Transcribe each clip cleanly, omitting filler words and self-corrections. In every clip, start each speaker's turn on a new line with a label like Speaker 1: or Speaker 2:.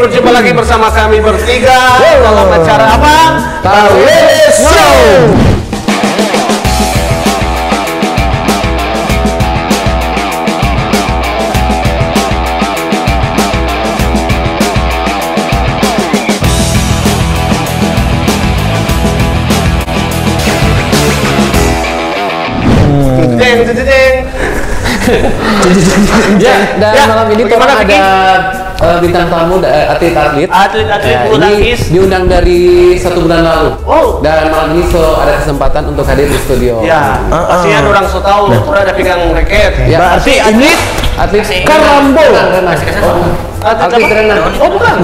Speaker 1: berjumpa lagi bersama kami bertiga dalam acara apa?
Speaker 2: Tawele Show.
Speaker 3: Ya, dan malam ini kita ada bintang tamu atlet-atlet
Speaker 1: bulu tangkis
Speaker 3: diundang dari 1 bulan lalu. Dan malam ini ada kesempatan untuk hadir di studio.
Speaker 1: Ya, pastinya orang so tahu ada pegang raket.
Speaker 3: Ya,
Speaker 1: berarti
Speaker 3: atlet karambol. Atlet renang.
Speaker 1: Oh, bukan.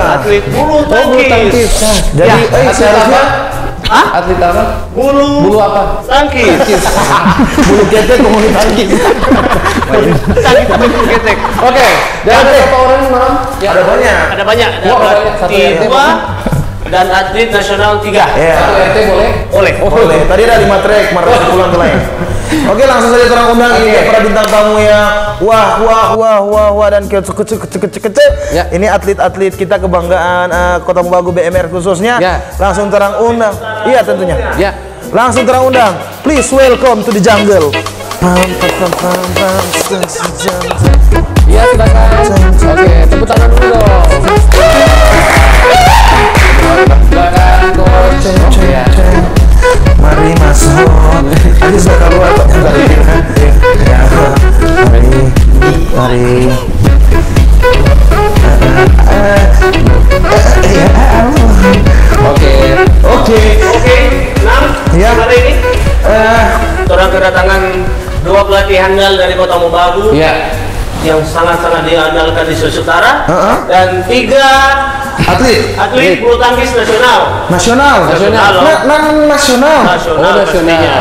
Speaker 1: Atlet bulu tangkis.
Speaker 2: Jadi
Speaker 3: atlet apa? Atlet apa?
Speaker 1: Bulu
Speaker 3: apa?
Speaker 1: tangkis.
Speaker 2: Bulu ketek bulu tangkis.
Speaker 1: Tangkis tapi bulu ketek.
Speaker 3: Oke. Dan ada berapa orang malam?
Speaker 2: Ya, ada banyak.
Speaker 1: Ada banyak.
Speaker 3: Satu RT
Speaker 1: 2 dan atlet nasional 3.
Speaker 2: Ya.
Speaker 3: Satu RT boleh?
Speaker 2: Boleh. Tadi ada 5 trek, marah pulang ke lain. Oke, langsung saja terang undang ini para bintang tamu yang wah dan kece.
Speaker 3: Ya.
Speaker 2: Ini atlet-atlet kita kebanggaan Kota Mobagu BMR khususnya.
Speaker 3: Ya.
Speaker 2: Langsung terang undang. Iya tentunya.
Speaker 3: Ya.
Speaker 2: Langsung terang undang. Please welcome to the jungle.
Speaker 3: Iya, silakan. Oke, tepuk tangan dulu dong. Silakan coach. Ya.
Speaker 2: Mari masuk. Ini sudah keluar Pak yang tadi bilang. Ya. Mari. Oke. Ya.
Speaker 1: Hari ini orang kedatangan 2 pelatih handal dari Kota Mobagu.
Speaker 3: Ya.
Speaker 1: Yang sangat-sangat diandalkan di Sulawesi Utara. Dan 3 atlet bulu tangkis nasional.
Speaker 2: Nasional.
Speaker 1: Nasional.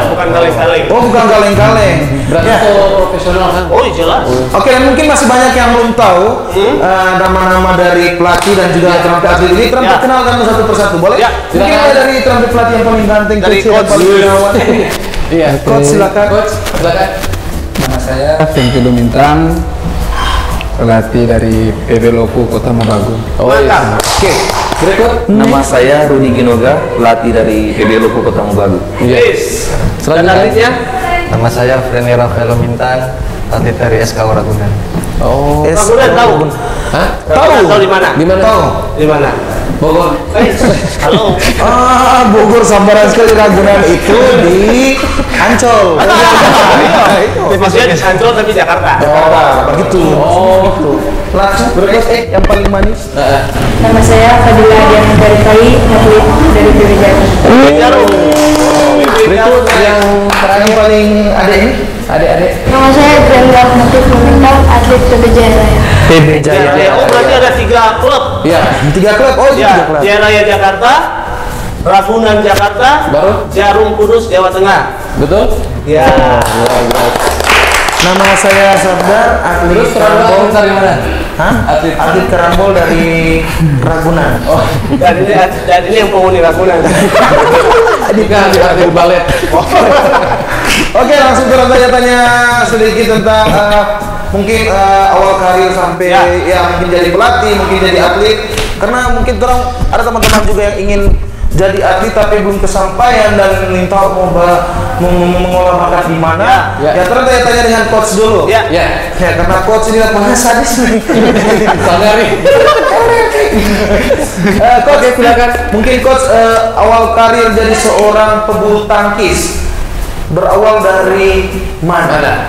Speaker 1: Bukan kaleng-kaleng.
Speaker 2: Oh, bukan kaleng-kaleng.
Speaker 3: Berarti itu profesional kan?
Speaker 1: Oh, jelas.
Speaker 2: Oke, dan mungkin masih banyak yang belum tahu nama-nama dari pelatih dan juga atlet ini. Perkenalkan satu persatu, boleh?
Speaker 1: Ya.
Speaker 2: Mungkin ada dari pelatih yang paling ganteng,
Speaker 1: dari
Speaker 2: kecil, yang
Speaker 1: coach.
Speaker 2: paling menawan.
Speaker 3: Iya.
Speaker 2: Coach, silakan.
Speaker 3: Coach, silakan.
Speaker 4: Nama saya Fengki Lumintang, pelatih dari PB Loku Kota Mobagu.
Speaker 3: Oh iya. Oke. Berikut.
Speaker 5: Nama saya Rudi Ginoga, pelatih dari PB Loku Kota Mobagu.
Speaker 1: Yes. Dan
Speaker 3: Selanjutnya.
Speaker 1: atletnya?
Speaker 5: Nama saya Freni Rafael Lumintang, atlet dari SK Ragunan.
Speaker 3: Oh.
Speaker 1: Ragunan tahu?
Speaker 3: Hah?
Speaker 1: Tahu di mana?
Speaker 3: Di mana?
Speaker 2: Tahu.
Speaker 1: Di mana?
Speaker 3: Bogor.
Speaker 1: Halo.
Speaker 2: Bogor sambaran sekali Ragunan itu di Ancol.
Speaker 1: Maksudnya di Ancol tapi Jakarta.
Speaker 2: Begitu. Langsung berikut yang paling manis.
Speaker 6: Nama saya Fadila Diana Garikai, atlet dari PB Jarum.
Speaker 2: Berikut yang terakhir yang paling ada ini.
Speaker 3: Adik-adik.
Speaker 6: Nama saya Brenda Motif Lumintang, atlet PB Jaya.
Speaker 2: PB Jaya.
Speaker 1: Oh, berarti ada 3 klub.
Speaker 3: Iya.
Speaker 2: 3 klub. Oh, itu 3
Speaker 1: Ya,
Speaker 2: klub.
Speaker 1: Jaya Raya Jakarta, Ragunan Jakarta,
Speaker 3: Baru?
Speaker 1: Jarum Kudus Jawa Tengah.
Speaker 3: Betul?
Speaker 1: Ya.
Speaker 2: Nama saya Sabda, atlet
Speaker 3: Terus
Speaker 2: karambol.
Speaker 3: dari mana?
Speaker 2: Hah? Atlet karambol dari Ragunan.
Speaker 3: Oh,
Speaker 1: Dan ini yang penghuni Ragunan.
Speaker 3: bukan di atlet balet.
Speaker 2: Oke, langsung kita tanya-tanya sedikit tentang mungkin awal karir sampai ya mungkin jadi pelatih, mungkin jadi atlet. Karena mungkin ada teman-teman juga yang ingin jadi atlet tapi belum kesampaian dan ingin tahu mau mengolah bakat di mana. Ya, terus tanya-tanya dengan coach dulu.
Speaker 1: Ya.
Speaker 3: Ya.
Speaker 2: Ya, karena coach ini punya sadis nih.
Speaker 3: Sadari.
Speaker 2: Coach, silakan. Mungkin coach awal karir jadi seorang pebulu tangkis berawal dari mana?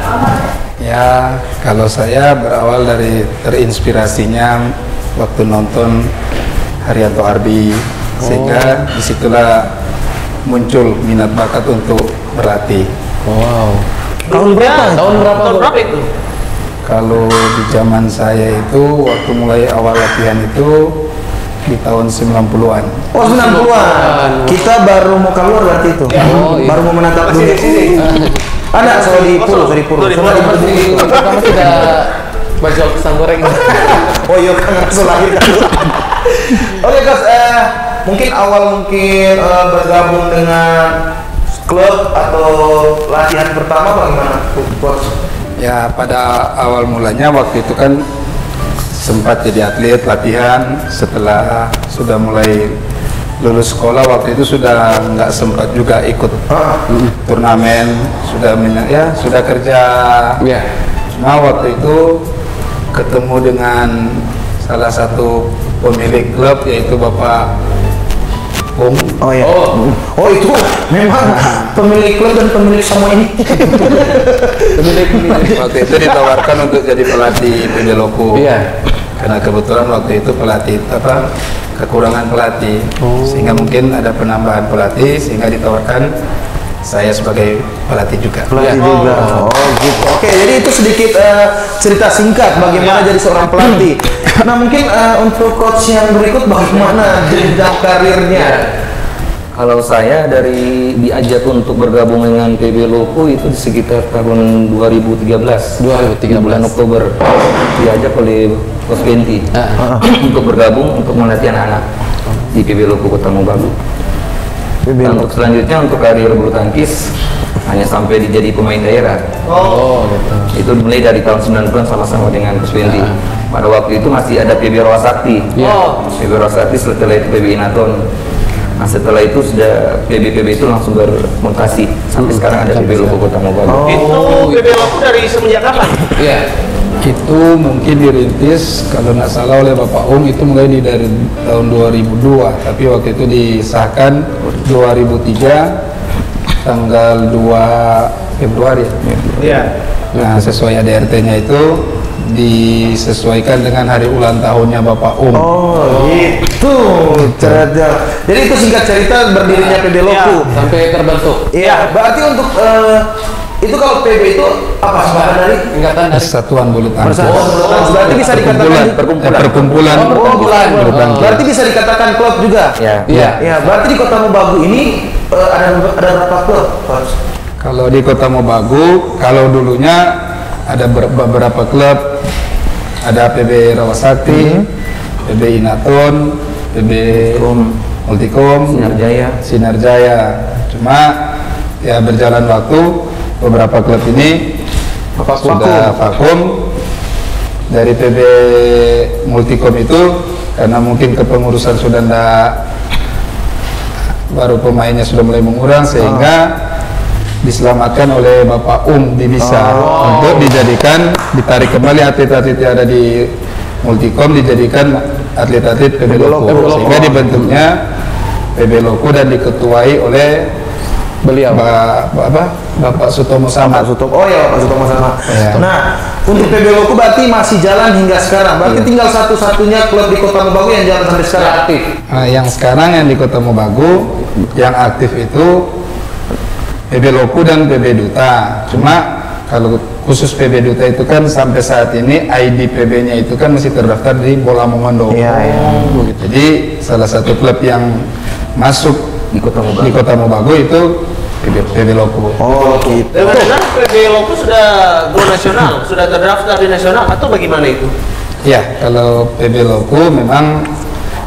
Speaker 4: Ya, kalau saya berawal dari terinspirasinya waktu nonton Haryanto Arbi, sehingga disitulah muncul minat bakat untuk berlatih.
Speaker 3: Wow.
Speaker 2: Tahun berapa?
Speaker 3: Tahun berapa?
Speaker 1: Tahun berapa itu?
Speaker 4: Kalau di zaman saya itu waktu mulai awal latihan itu di tahun 90-an.
Speaker 2: Oh, 90-an. Kita baru mau keluar berarti itu.
Speaker 3: Oh, iya.
Speaker 2: Baru mau menatap dunia. Ada soal di Puro, dari Puro.
Speaker 3: Pertama tidak bajau pisang goreng.
Speaker 2: Oh iya, kan langsung lahir kan. Oke, Coach, mungkin awal bergabung dengan klub atau latihan pertama bagaimana, Coach?
Speaker 4: Ya, pada awal mulanya waktu itu kan sempat jadi atlet latihan. Setelah sudah mulai lulus sekolah waktu itu sudah nggak sempat juga ikut turnamen, sudah kerja. Cuma waktu itu ketemu dengan salah satu pemilik klub yaitu Bapak Ung.
Speaker 2: Oh itu memang pemilik klub dan pemilik semua ini.
Speaker 4: Waktu itu ditawarkan untuk jadi pelatih PB Loku. Karena kebetulan waktu itu pelatih kekurangan pelatih, sehingga mungkin ada penambahan pelatih sehingga ditawarkan saya sebagai pelatih juga.
Speaker 2: Oh gitu. Oke, jadi itu sedikit cerita singkat bagaimana jadi seorang pelatih. Nah mungkin untuk coach yang berikut bagaimana jenjang karirnya?
Speaker 5: Kalau saya dari diajak untuk bergabung dengan PB Loku itu di sekitar tahun 2013 bulan Oktober, diajak oleh Coach Benti untuk bergabung untuk melatih anak-anak di PB Loku Kota Mobagu. Dan untuk selanjutnya untuk karir bulu tangkis hanya sampai jadi pemain daerah. Itu mulai dari tahun 90-an sama-sama dengan Coach Benti. Pada waktu itu masih ada PB Rawasakti. PB Rawasakti, setelah itu PB Inaton. Nah setelah itu sudah PB itu langsung bermutasi sampai sekarang ada PB Loku Kota Mobagu.
Speaker 1: Itu PB Loku dari semenjak kapan?
Speaker 4: Itu mungkin dirintis kalau nggak salah oleh Bapak Ung itu mulai dari tahun 2002, tapi waktu itu disahkan 2003 tanggal 2 Februari. Nah sesuai ADRT-nya itu disesuaikan dengan hari ulang tahunnya Bapak
Speaker 2: Gitu cerita. Jadi itu singkat cerita berdirinya PB Loku
Speaker 3: sampai terbentuk.
Speaker 2: Iya, berarti untuk itu kalau PB itu apa sebenarnya dari
Speaker 4: Persatuan Bulu Tangkis.
Speaker 2: Berarti bisa dikatakan
Speaker 4: perkumpulan bulu tangkis.
Speaker 2: Berarti bisa dikatakan klub juga. Ya, berarti di Kota Mobagu ini ada berapa klub?
Speaker 4: Kalau di Kota Mobagu, kalau dulunya ada beberapa klub, ada PB Rawasakti, PB Inaton, PB Multikom, Sinarjaya. Cuma ya berjalan waktu beberapa klub ini sudah vakum. Dari PB Multikom itu karena mungkin kepengurusan sudah baru pemainnya sudah mulai mengurang sehingga diselamatkan oleh Bapak Bibisa untuk ditarik kembali atlet-atlet yang ada di Multikom dijadikan atlet-atlet PB Loku sehingga dibentuknya PB Loku dan diketuai oleh
Speaker 3: beliau
Speaker 4: Bapak Sutomo Samad.
Speaker 2: Pak Sutomo Samad. Nah untuk PB Loku berarti masih jalan hingga sekarang. Berarti tinggal satu-satunya klub di Kota Mobagu yang jalan sampai sekarang aktif.
Speaker 4: Nah, yang sekarang yang di Kota Mobagu yang aktif itu PB Loku dan PB Duta. Cuma kalau khusus PB Duta itu kan sampai saat ini ID PB-nya itu kan masih terdaftar di Bola Mongondo. Jadi salah satu klub yang masuk di Kota Mobagu itu PB Loku.
Speaker 2: Gitu.
Speaker 1: Dengan PB Loku sudah go nasional, sudah terdaftar di nasional atau bagaimana itu?
Speaker 4: Ya, kalau PB Loku memang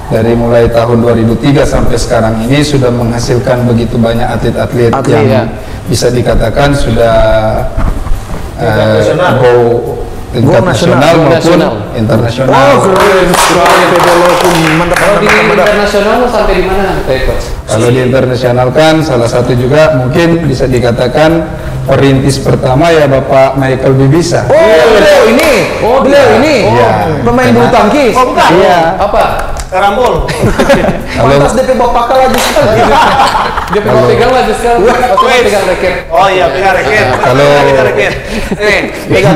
Speaker 4: dari mulai tahun 2003 sampai sekarang ini sudah menghasilkan begitu banyak atlet-atlet yang bisa dikatakan sudah go tingkat nasional maupun internasional.
Speaker 2: Keren sekali PB Loku. Mantap.
Speaker 3: Kalau di internasional sampai di mana, Coach?
Speaker 4: Kalau di internasional kan salah satu juga mungkin bisa dikatakan perintis pertama ya Bapak Michael Bibisa.
Speaker 2: Beliau ini. Pemain bulu tangkis.
Speaker 4: Iya.
Speaker 3: Apa?
Speaker 1: Karambol.
Speaker 2: Pantas DP Bapak laju sekali.
Speaker 3: Dia pegang laju sekali. Pegang raket.
Speaker 1: Oh iya, pegang raket.
Speaker 2: Pegang.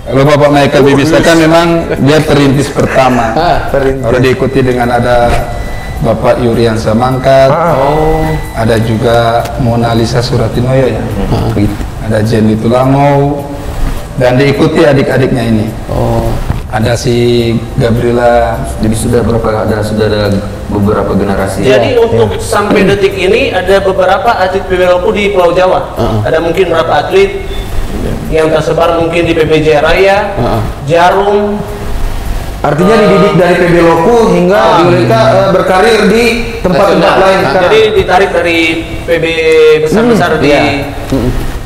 Speaker 4: Kalau Bapak Michael Bibisa kan memang dia perintis pertama. Kalau diikuti dengan ada Bapak Yurian Samangkat, ada juga Mona Lisa Suratinoyo ya, ada Jenny Tulangau, dan diikuti adik-adiknya ini. Ada si Gabriela.
Speaker 5: Jadi sudah ada beberapa generasi.
Speaker 1: Jadi untuk sampai detik ini ada beberapa atlet PB Loku di Pulau Jawa. Ada mungkin berapa atlet yang tersebar mungkin di PBJ Raya, Jarum.
Speaker 2: Artinya dididik dari PB Loku hingga mereka berkarir di tempat-tempat lain.
Speaker 1: Jadi ditarik dari PB besar-besar di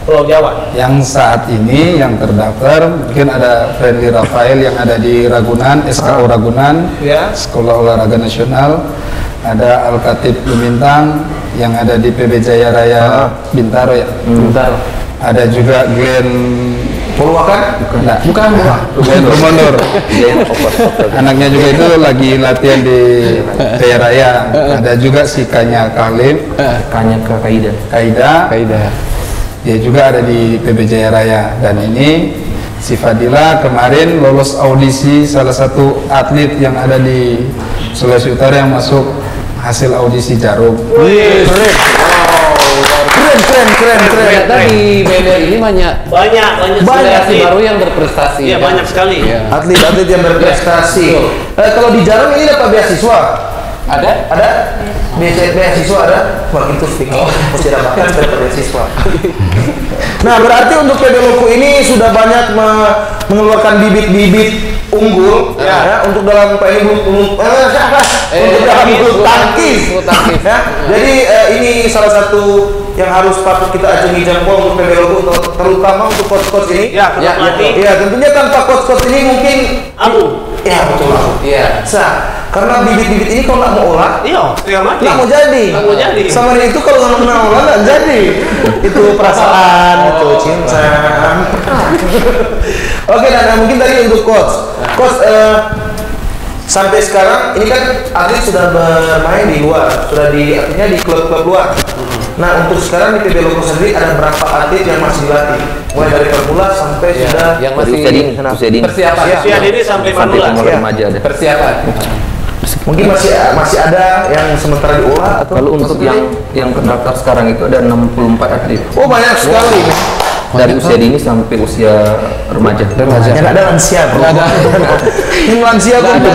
Speaker 1: Pulau Jawa.
Speaker 4: Yang saat ini yang terdaftar mungkin ada Friendly Rafael yang ada di Ragunan, SKO Ragunan,
Speaker 1: Ya.
Speaker 4: Sekolah Olahraga Nasional. Ada Al-Khatib Lumintang yang ada di PB Jaya Raya Bintaro ya.
Speaker 3: Bentar.
Speaker 4: Ada juga Glenn
Speaker 2: Purwakan?
Speaker 4: Bukan. Glenn Rumondor. Anaknya juga itu lagi latihan di Jaya Raya. Ada juga si Kanya Khalif,
Speaker 5: Kanya ke
Speaker 4: Kaida.
Speaker 3: Kaidah.
Speaker 4: Dia juga ada di PB Jaya Raya. Dan ini si Fadila kemarin lolos audisi salah satu atlet yang ada di Sulawesi Utara yang masuk hasil audisi Jarum.
Speaker 1: Wih,
Speaker 2: Keren.
Speaker 3: Ternyata di BDR ini banyak
Speaker 1: banyak
Speaker 3: baru yang berprestasi.
Speaker 1: Iya, banyak sekali.
Speaker 3: Iya.
Speaker 2: Atlet-atlet yang berprestasi. Kalau di Jarum ini dapat beasiswa? Ada? Beasiswa ada? Wah itu speaking. Mesti dapatkan dapat beasiswa. Nah berarti untuk PB Loku ini sudah banyak mengeluarkan bibit-bibit unggul ya untuk dalam untuk dalam bulu tangkis. Ya. Jadi ini salah satu yang harus patut kita acungi jempol untuk PB Loku, terutama untuk coach-coach ini.
Speaker 1: Ya,
Speaker 2: Ya, tentunya tanpa coach-coach ini mungkin ya betul.
Speaker 3: Iya.
Speaker 2: Karena bibit-bibit ini kalau nggak mau olah, nggak mau jadi. Sama dengan itu kalau nggak mau olah nggak jadi. Itu perasaan, itu cinta. Oke, dan mungkin tadi untuk coach. Coach, sampai sekarang ini kan atlet sudah bermain di luar, artinya di klub-klub luar. Nah untuk sekarang di PB Loku sendiri ada berapa atlet yang masih dilatih? Mulai dari pemula sampai sudah
Speaker 3: yang masih
Speaker 5: usia dini
Speaker 3: persiapan.
Speaker 1: Usia dini sampai pemula.
Speaker 5: remaja ada.
Speaker 3: Persiapan.
Speaker 2: mungkin masih ada yang sementara diolah atau
Speaker 5: Kalau untuk yang terdaftar sekarang itu ada 64 atlet
Speaker 2: oh banyak sekali.
Speaker 5: dari usia dini sampai usia remaja.
Speaker 2: Yang ada lansia bro. Yang lansia
Speaker 5: Itu
Speaker 2: tuh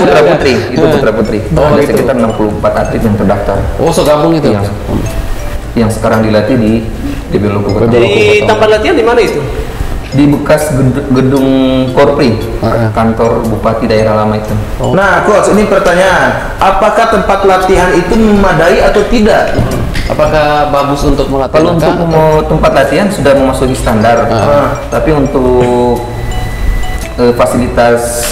Speaker 5: putra putri, ada sekitar 64 atlet yang terdaftar.
Speaker 3: Oh, segabung itu.
Speaker 5: Yang sekarang dilatih di PB Loku Kota.
Speaker 1: Di tempat latihan di mana itu?
Speaker 5: Di bekas gedung Korpri, kantor Bupati daerah lama itu.
Speaker 2: Nah, coach, ini pertanyaan. Apakah tempat latihan itu memadai atau tidak?
Speaker 3: Apakah bagus untuk melatih?
Speaker 5: Kalau untuk tempat latihan sudah memasuki standar, tapi untuk fasilitas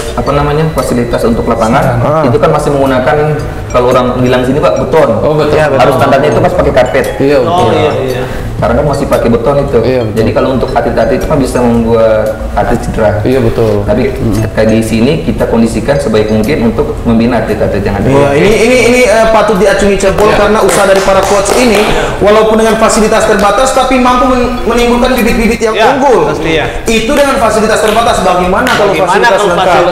Speaker 5: fasilitas untuk lapangan itu kan masih menggunakan, kalau orang bilang sini Pak, beton.
Speaker 3: Oh, betul.
Speaker 5: Ya, harus standarnya itu pas pakai karpet.
Speaker 3: Iya, betul.
Speaker 1: Iya.
Speaker 5: Karena kan masih pakai beton itu.
Speaker 3: Iya, betul.
Speaker 5: Jadi kalau untuk atlet-atlet itu kan bisa membuat atlet cedera.
Speaker 3: Iya, betul.
Speaker 5: Tapi kayak di sini kita kondisikan sebaik mungkin untuk membina atlet-atlet yang ada.
Speaker 2: Wah, ini patut diacungi jempol karena usaha dari para coach ini walaupun dengan fasilitas terbatas tapi mampu menimbulkan bibit-bibit yang unggul.
Speaker 1: Pasti ya.
Speaker 2: Itu dengan fasilitas terbatas, bagaimana kalau fasilitas lengkap?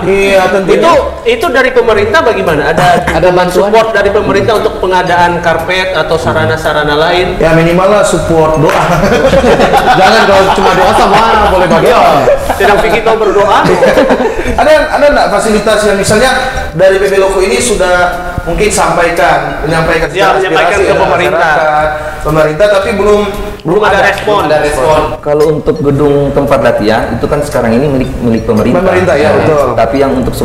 Speaker 2: Iya, tentunya.
Speaker 1: Itu dari pemerintah bagaimana? Ada
Speaker 3: bantuan?
Speaker 1: support dari pemerintah untuk pengadaan karpet atau sarana-sarana lain?
Speaker 2: Ya minimal lah support doa.
Speaker 3: Jangan kalau cuma doa sama boleh bagaimana?
Speaker 1: Sedang pikir kau berdoa?
Speaker 2: ada nggak fasilitas yang misalnya dari PB Loku ini sudah mungkin menyampaikan
Speaker 1: menyampaikan ke
Speaker 2: pemerintah tapi belum ada respon.
Speaker 5: Kalau untuk gedung tempat latihan itu kan sekarang ini milik pemerintah.
Speaker 2: Pemerintah ya, betul.
Speaker 5: Tapi yang untuk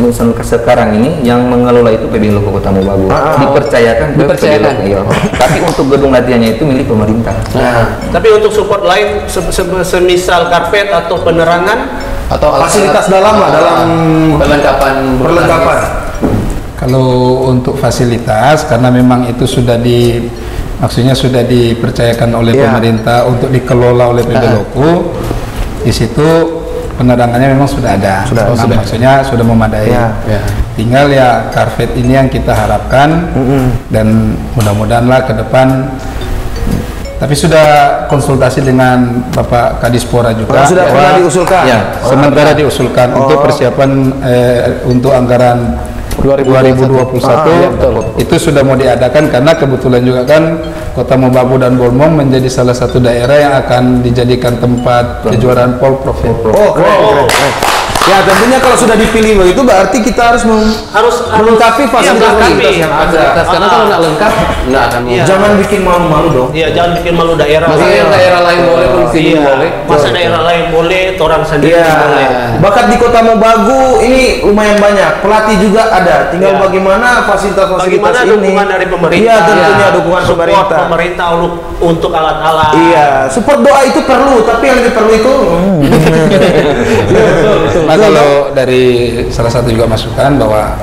Speaker 5: sekarang ini yang mengelola itu PB Loku Kota Mobagu. Dipercayakan ke PB Loku. Iya. Tapi untuk gedung latihannya itu milik pemerintah.
Speaker 1: Tapi untuk support lain semisal karpet atau penerangan
Speaker 3: Atau
Speaker 2: Fasilitas dalam
Speaker 3: perlengkapan.
Speaker 4: Kalau untuk fasilitas, karena memang itu maksudnya sudah dipercayakan oleh pemerintah untuk dikelola oleh PB Loku, di situ penerangannya memang sudah ada. Maksudnya sudah memadai. Tinggal ya karpet ini yang kita harapkan dan mudah-mudahanlah ke depan. Tapi sudah konsultasi dengan Bapak Kadispora juga.
Speaker 2: Sudah pernah diusulkan.
Speaker 4: Ya, sementara diusulkan untuk persiapan untuk anggaran 2021 itu sudah mau diadakan karena kebetulan juga kan Kota Mobagu dan Bolmong menjadi salah satu daerah yang akan dijadikan tempat kejuaraan Polprov.
Speaker 2: Keren. Ya tentunya kalau sudah dipilih begitu berarti kita harus melengkapi fasilitas yang ada.
Speaker 3: Karena kalau nggak lengkap nggak akan.
Speaker 2: Jangan bikin malu-malu dong.
Speaker 1: Iya, jangan bikin malu daerah.
Speaker 3: Masa yang daerah lain boleh pun sini boleh.
Speaker 1: Masa daerah lain boleh, orang sendiri boleh.
Speaker 2: Bakat di Kota Mobagu ini lumayan banyak. Pelatih juga ada. Tinggal bagaimana fasilitas ini.
Speaker 1: Dukungan dari pemerintah.
Speaker 2: Iya, tentunya dukungan
Speaker 1: Support pemerintah untuk alat-alat.
Speaker 2: Iya, support doa itu perlu, tapi yang lebih perlu itu
Speaker 4: Nah, kalau dari salah satu juga masukan bahwa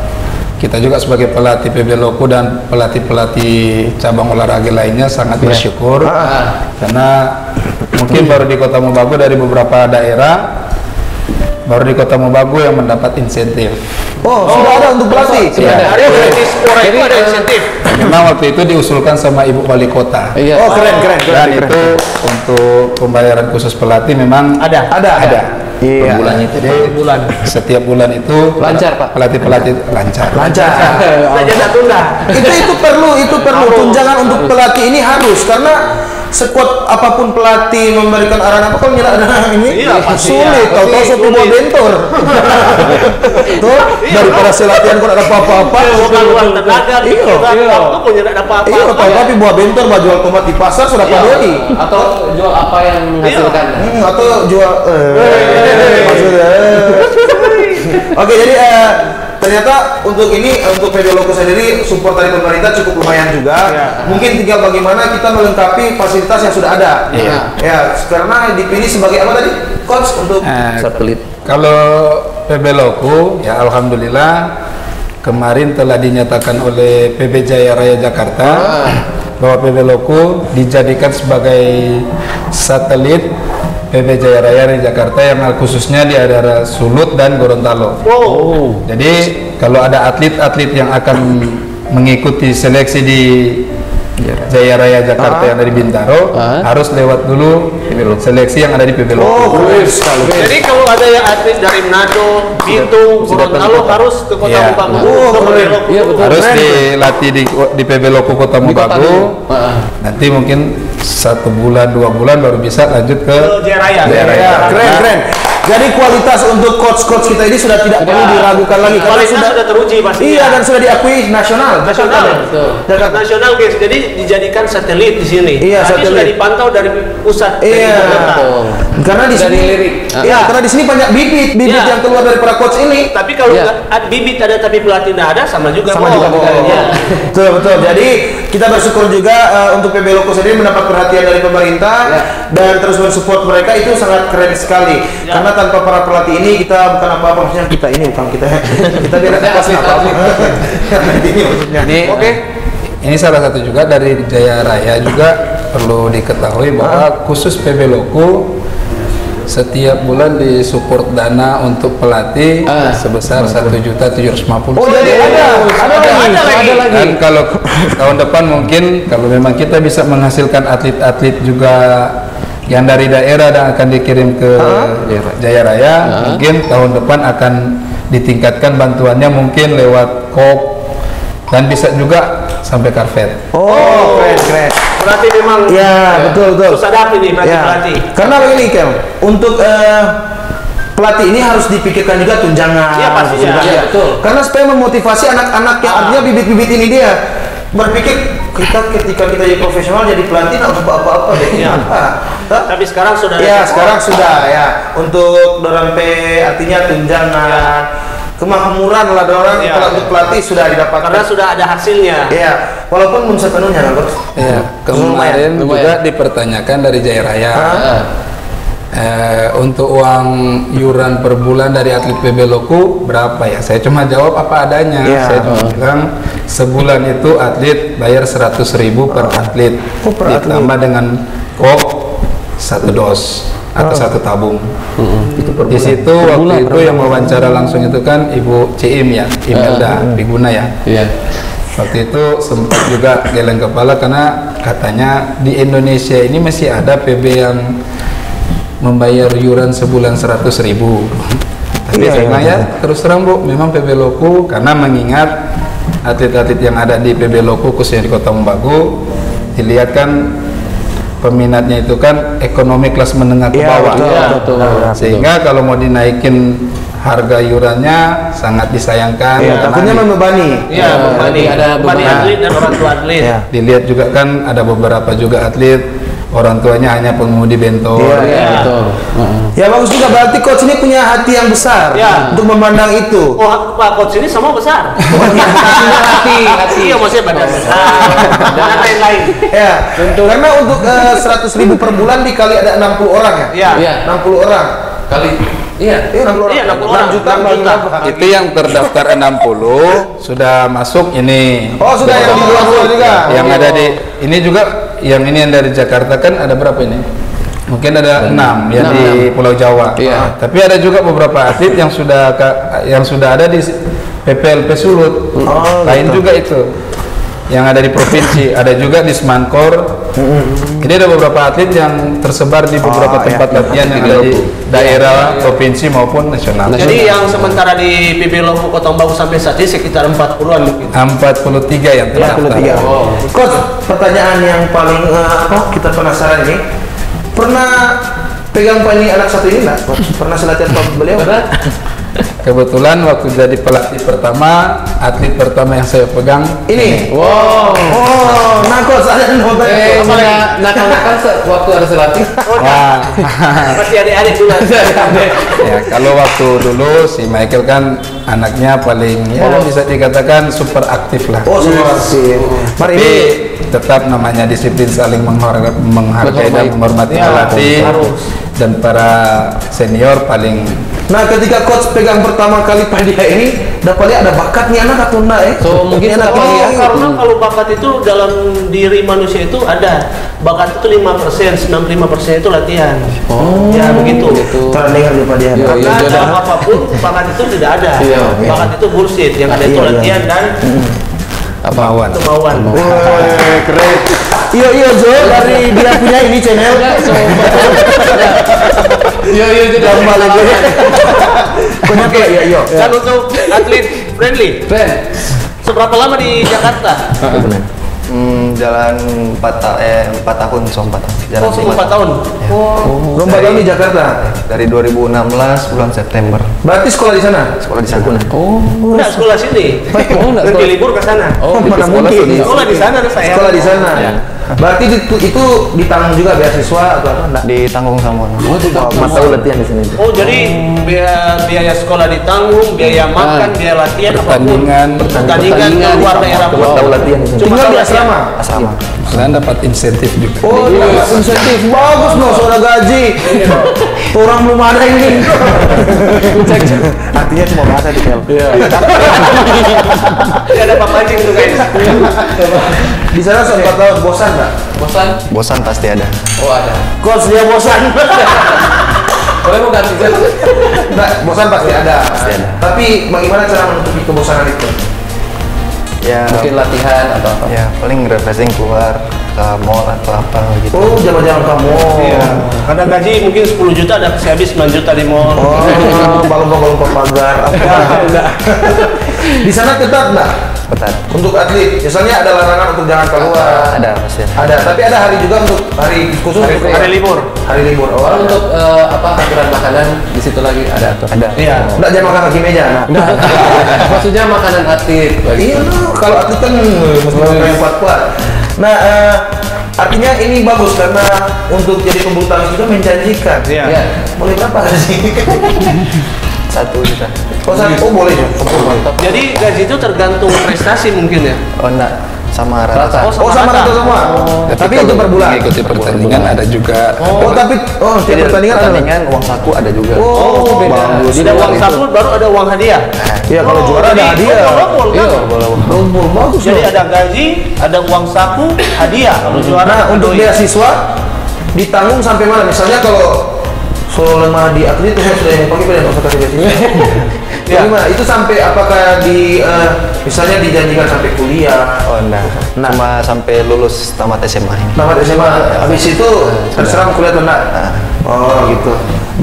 Speaker 4: kita juga sebagai pelatih PB Loko dan pelatih-pelatih cabang olahraga lainnya sangat bersyukur karena mungkin baru di Kota Mobagu dari beberapa daerah baru di Kota Mobagu yang mendapat insentif.
Speaker 2: sudah ada untuk pelatih.
Speaker 1: Jadi ada insentif.
Speaker 4: Memang waktu itu diusulkan sama Ibu Wali Kota.
Speaker 3: Iya.
Speaker 2: Keren.
Speaker 4: Dan itu untuk pembayaran khusus pelatih memang ada.
Speaker 2: Iya.
Speaker 4: Bulan itu. Jadi setiap bulan itu
Speaker 3: Lancar, Pak.
Speaker 4: Pelatih lancar.
Speaker 1: Saja tunda.
Speaker 2: Itu perlu tunjangan untuk pelatih ini harus karena sekuat apapun pelatih memberikan arahan apa kalau nyerah ini sulit tahu-tahu suatu buah bentor tuh daripada latihan kok ada apa-apa
Speaker 1: Uang tenaga waktu pun tidak ada apa-apa.
Speaker 2: iya tapi buah bentor jual tomat di pasar sudah padoi
Speaker 3: Atau jual apa yang menghasilkan.
Speaker 2: atau jual maksudnya oke jadi ternyata untuk PB Loko sendiri support dari pemerintah cukup lumayan juga. Mungkin tinggal bagaimana kita melengkapi fasilitas yang sudah ada. Ya, karena dipilih sebagai apa tadi? Coach untuk
Speaker 5: satelit.
Speaker 4: Kalau PB Loko ya alhamdulillah kemarin telah dinyatakan oleh PB Jaya Raya Jakarta bahwa PB Loko dijadikan sebagai satelit PB Jaya Raya di Jakarta yang khususnya di daerah Sulut dan Gorontalo. Jadi kalau ada atlet-atlet yang akan mengikuti seleksi di Jaya Raya Jakarta yang ada di Bintaro harus lewat dulu seleksi yang ada di PB Loko.
Speaker 1: Jadi kalau ada yang atlet dari Manado, Bitung, Gorontalo harus ke Kota Mobagu.
Speaker 3: Iya betul.
Speaker 4: Harus dilatih di PB Loko Kota Mobagu. Nanti mungkin 1 bulan 2 bulan baru bisa lanjut ke
Speaker 1: Jaya Raya.
Speaker 2: keren. Jadi kualitas untuk coach kita ini sudah tidak perlu diragukan lagi karena
Speaker 1: sudah teruji pasti.
Speaker 2: Iya dan sudah diakui nasional.
Speaker 1: Jakarta nasional guys. Jadi dijadikan satelit di sini.
Speaker 2: Iya,
Speaker 1: tapi sudah
Speaker 2: satelit.
Speaker 1: dipantau dari pusat.
Speaker 2: Iya. Karena di sini karena di sini banyak bibit yang keluar dari para coach ini.
Speaker 1: Tapi kalau bibit ada tapi pelatih tidak ada sama juga.
Speaker 2: Betul. Jadi kita bersyukur juga untuk PB Loko sendiri mendapat perhatian dari pemerintah dan terus mensupport mereka itu sangat keren sekali. Karena tanpa para pelatih ini kita bukan apa-apa, maksudnya kita ini bukan kita biar pas apa-apa. Ini maksudnya.
Speaker 4: Ini salah satu juga dari Jaya Raya juga perlu diketahui bahwa khusus PB Loko setiap bulan disupport dana untuk pelatih sebesar 1.750.000.
Speaker 2: Oh jadi ada lagi.
Speaker 4: Dan kalau tahun depan mungkin kalau memang kita bisa menghasilkan atlet-atlet juga yang dari daerah dan akan dikirim ke Jaya Raya, mungkin tahun depan akan ditingkatkan bantuannya mungkin lewat kop dan bisa juga sampai karpet.
Speaker 2: Keren.
Speaker 1: Berarti memang
Speaker 2: betul.
Speaker 1: susah dapat ini pelatih.
Speaker 2: Karena begini Kel, untuk pelatih ini harus dipikirkan juga tunjangan.
Speaker 1: Iya pastinya.
Speaker 2: Betul. Karena supaya memotivasi anak-anak yang artinya bibit-bibit ini dia berpikir ketika kita jadi profesional jadi pelatih nggak usah apa-apa deh.
Speaker 1: Tapi sekarang sudah.
Speaker 2: Sekarang sudah untuk dorang artinya tunjangan. Kemakmuran lah dorang kalau untuk pelatih sudah didapatkan
Speaker 1: karena sudah ada hasilnya.
Speaker 2: Walaupun belum sepenuhnya kan, Coach.
Speaker 4: Kemarin juga dipertanyakan dari Jaya Raya untuk uang iuran per bulan dari atlet PB Loko berapa ya? Saya cuma jawab apa adanya. Saya cuma bilang sebulan itu atlet bayar 100.000 per atlet, ditambah dengan kok 1 dos atau 1 tabung. Di situ waktu itu yang wawancara langsung itu kan Ibu Ciim ya, Imelda Biguna ya. Waktu itu sempat juga geleng kepala karena katanya di Indonesia ini masih ada PB yang membayar iuran sebulan 100.000. Tapi saya bilang terus terang Bu, memang PB Loko karena mengingat atlet-atlet yang ada di PB Loko khususnya di Kota Mobagu dilihat kan peminatnya itu kan ekonomi kelas menengah ke bawah.
Speaker 3: Betul.
Speaker 4: Sehingga kalau mau dinaikin harga iurannya sangat disayangkan.
Speaker 2: Iya, takutnya membebani.
Speaker 1: Iya, membebani.
Speaker 3: ada
Speaker 1: Membebani
Speaker 3: beban.
Speaker 1: atlet dan orang tua atlet.
Speaker 2: Iya.
Speaker 4: Dilihat juga kan ada beberapa juga atlet orang tuanya hanya pengemudi bentor.
Speaker 2: Iya.
Speaker 3: Iya, betul.
Speaker 2: Ya bagus juga, berarti coach ini punya hati yang besar
Speaker 1: Ya.
Speaker 2: untuk memandang itu.
Speaker 1: Oh, Pak Coach ini sama besar.
Speaker 3: Hati.
Speaker 1: Iya, maksudnya badan besar dan lain-lain.
Speaker 2: Ya, karena untuk 100.000 per bulan dikali ada 60 orang ya.
Speaker 1: Iya.
Speaker 3: Iya.
Speaker 2: 60 orang.
Speaker 3: Kali. Iya.
Speaker 2: Iya, 60 orang.
Speaker 1: Iya, 60 orang.
Speaker 2: 6 juta,
Speaker 1: 6 juta.
Speaker 4: Itu yang terdaftar 60 sudah masuk ini.
Speaker 2: Oh, sudah yang di luar juga.
Speaker 4: Yang ada di ini juga yang ini yang dari Jakarta kan ada berapa ini? Mungkin ada 6 yang di Pulau Jawa.
Speaker 3: Iya.
Speaker 4: Tapi ada juga beberapa atlet yang sudah ada di PPLP Sulut.
Speaker 2: Oh,
Speaker 4: Lain
Speaker 2: gitu.
Speaker 4: juga itu. Yang ada di provinsi, ada juga di Smankor. Jadi ada beberapa atlet yang tersebar di beberapa tempat latihan yang ada di daerah, provinsi maupun nasional.
Speaker 1: Jadi yang sementara di PB Lombok Kota Bagus sampai saat ini sekitar 40-an mungkin.
Speaker 4: 43 yang terdaftar.
Speaker 2: 43. Coach, pertanyaan yang paling kita penasaran ini, pernah pegang ini anak satu ini enggak? Pernah selatihan sama beliau?
Speaker 4: Kebetulan waktu jadi pelatih pertama, atlet pertama yang saya pegang
Speaker 2: Ini.
Speaker 3: Wow.
Speaker 2: Oh, nah coach, ada yang mau tanya.
Speaker 3: Nakal-nakal waktu ada selatih.
Speaker 4: Wah.
Speaker 1: Masih adik-adik dulu.
Speaker 4: Ya, kalau waktu dulu si Michael kan anaknya paling ya bisa dikatakan super aktif lah.
Speaker 2: Oh, semua sih. Mari
Speaker 4: Tapi
Speaker 2: ini.
Speaker 4: tetap namanya disiplin saling menghargai dan menghormati pelatih dan para senior paling.
Speaker 2: Nah, ketika coach pegang pertama kali dia ini, dapat lihat ada bakat nih anak atau enggak ya?
Speaker 3: So, mungkin
Speaker 2: Ini anak
Speaker 3: setelah
Speaker 2: ini ya.
Speaker 1: Karena kalau bakat itu dalam diri manusia itu ada. Bakat itu 5%, 95% itu latihan. Ya begitu.
Speaker 2: Terdengar lupa dia.
Speaker 3: Iya,
Speaker 1: Karena
Speaker 3: iya,
Speaker 1: dalam apapun bakat itu tidak ada.
Speaker 3: Iya.
Speaker 1: Bakat itu bullshit. Yang ada itu
Speaker 2: Iya, iya.
Speaker 1: latihan dan
Speaker 4: Kemauan.
Speaker 1: kemauan.
Speaker 2: Woi, keren. Iya Jo, dari dia punya ini channel.
Speaker 3: Iya, jadi
Speaker 2: Gambar lagi. Oke, iya.
Speaker 1: Dan untuk atlet friendly, seberapa lama di Jakarta?
Speaker 5: Jalan 4 tahun, so 4 tahun. Jalan
Speaker 1: Oh, 4 tahun.
Speaker 2: Lomba tahun di Jakarta.
Speaker 5: Dari 2016 bulan September.
Speaker 2: Berarti sekolah di sana.
Speaker 5: Sekolah di sana.
Speaker 1: Enggak sekolah sini.
Speaker 3: enggak
Speaker 1: Pergi
Speaker 3: sekolah.
Speaker 1: libur ke sana.
Speaker 3: Oh,
Speaker 2: mana
Speaker 3: sekolah
Speaker 2: mungkin.
Speaker 3: tuh.
Speaker 1: Sekolah di sana saya.
Speaker 2: Sekolah di sana. Berarti itu ditanggung juga beasiswa atau apa? Enggak.
Speaker 5: Ditanggung sama.
Speaker 3: Mata
Speaker 5: latihan di sini.
Speaker 1: Oh, jadi biaya sekolah ditanggung, biaya makan, biaya latihan apapun. Pertandingan ke luar daerah pun.
Speaker 5: Tahu latihan di sini.
Speaker 1: Cuma
Speaker 2: Tinggal di
Speaker 1: latihan.
Speaker 2: asrama.
Speaker 5: Asrama.
Speaker 4: Kalian dapat insentif juga.
Speaker 2: Oh, dapat insentif. Bagus loh, soal gaji. Orang belum ada ini. Artinya cuma bahasa di tel.
Speaker 1: Tidak ada papancing tuh guys.
Speaker 2: Di sana 4 tahun, bosan nggak?
Speaker 3: Bosan?
Speaker 5: Bosan pasti ada.
Speaker 3: Oh, ada.
Speaker 2: Coach dia bosan.
Speaker 3: Boleh mau ganti jam?
Speaker 2: Nggak, bosan pasti ada.
Speaker 5: Pasti ada.
Speaker 2: Tapi bagaimana cara menutupi kebosanan itu?
Speaker 5: Ya,
Speaker 3: Mungkin latihan atau apa?
Speaker 5: ya paling refreshing keluar ke mall atau apa gitu.
Speaker 2: Oh, jaman-jaman kamu.
Speaker 1: Iya. Kadang gaji mungkin 10 juta ada kasih habis 9 juta di mall.
Speaker 2: Oh, balon-balon pagar. Apa? Di sana ketat nggak?
Speaker 5: Ketat.
Speaker 2: Untuk atlet, misalnya ada larangan untuk jangan keluar.
Speaker 5: Ada pasti.
Speaker 2: Ada, tapi ada hari juga untuk hari khusus untuk
Speaker 1: Hari libur.
Speaker 2: Hari libur. Oh,
Speaker 3: Kalau untuk aturan makanan di situ lagi ada tuh.
Speaker 5: Ada.
Speaker 1: Iya.
Speaker 2: nggak jangan makan kaki meja. Nah.
Speaker 3: Maksudnya makanan atlet.
Speaker 2: Iya, kalau atlet kan mesti makan yang kuat-kuat. Nah, artinya ini bagus karena untuk jadi pebulu tangkis itu menjanjikan.
Speaker 1: Iya.
Speaker 3: Iya.
Speaker 2: Mulai berapa sih?
Speaker 5: 1 juta.
Speaker 2: Oh boleh ya.
Speaker 1: Jadi gaji itu tergantung prestasi mungkin ya.
Speaker 5: Oh enggak, sama rata.
Speaker 2: Oh sama rata semua. Tapi itu per bulan.
Speaker 4: Mengikuti pertandingan ada juga.
Speaker 2: Oh tapi tiap pertandingan ada.
Speaker 5: Pertandingan uang saku ada juga.
Speaker 2: Oh beda.
Speaker 1: Tidak uang saku baru ada uang hadiah.
Speaker 2: Iya kalau juara ada hadiah.
Speaker 1: Rombol
Speaker 2: Bagus.
Speaker 1: Jadi ada gaji, ada uang saku, hadiah. Kalau juara.
Speaker 2: Nah untuk beasiswa ditanggung sampai mana? Misalnya kalau Solo lemah di atlet itu sudah yang pakai pada kasih beasiswa.
Speaker 1: Ya.
Speaker 2: Gimana? Itu sampai apakah di misalnya dijanjikan sampai kuliah?
Speaker 5: Oh enggak.
Speaker 2: Nah.
Speaker 5: Cuma sampai lulus tamat SMA ini.
Speaker 2: Tamat SMA, habis itu terserah mau kuliah atau enggak? Oh gitu.